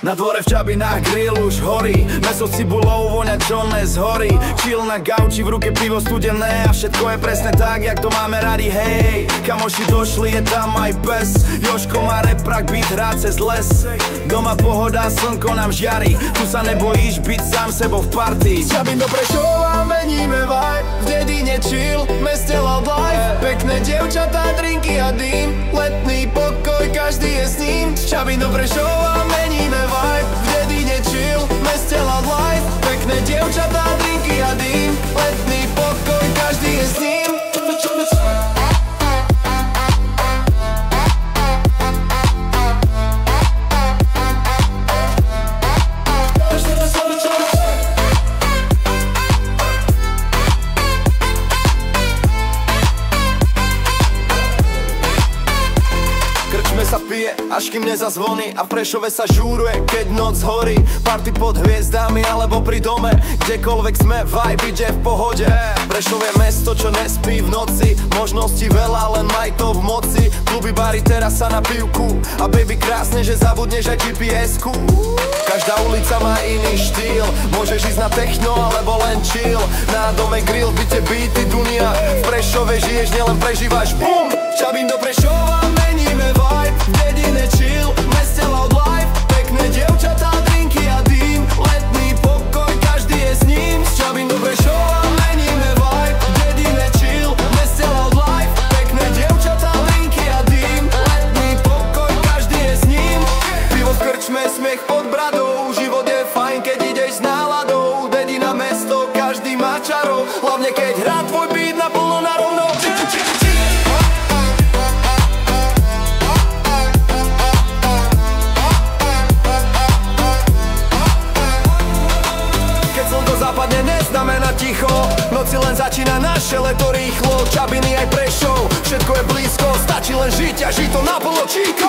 Na dvore v Čabinách grill už horí, mäso s cibulou voňa čo nezhorí. Chill na gauči, v ruke pivo studené a všetko je presne tak, jak to máme radi. Hej, kamoši došli, je tam aj pes. Jožko má reprak, beat hrá cez les. Doma pohoda, slnko nám žiari, tu sa nebojíš byť sám sebou v party. Z Čabín do Prešova meníme vibe, v dedine chill, meste loud life. Pekné dievčatá, drinky a dým, letný pokoj, každý je s ním. Z Čabín do Prešova meníme vibe, v dedine chill, meste loud life. Pekné dievčatá, drinky a dým, letný pokoj, každý je s ním. Sa pije, až kým nezazvoní a v Prešove sa žúruje, keď noc horí. Party pod hviezdami alebo pri dome, kdekoľvek sme, vibe ide v pohode. Prešov je mesto, čo nespí v noci, možností veľa, len maj to v moci. Kluby, bary, terasa na pivku a baby krásne, že zabudneš aj GPS-ku. Každá ulica má iný štýl, môžeš ísť na techno alebo len chill. Na dome grill, byte beaty, dunia. V Prešove žiješ, nielen prežívaš, bum! Čabín do Prešova meníme vibe, v dedine chill, meste loud life. Pekné dievčatá, drinky a dým, letný pokoj, každý je s ním. Z Čabín do Prešova meníme vibe, v dedine chill, meste loud life. Pekné dievčatá, drinky a dým, letný pokoj, každý je s ním. Pivo v krčme, smiech pod bradou, život je fajn, keď ideš s náladou. Dedina, mesto, každý má čaro, hlavne keď hrá tvoj beat naplno na rovno. Západne neznamená ticho, noci len začína naše leto rýchlo. Čabiny aj Prešov, všetko je blízko, stačí len žiť a žiť to naplno číko.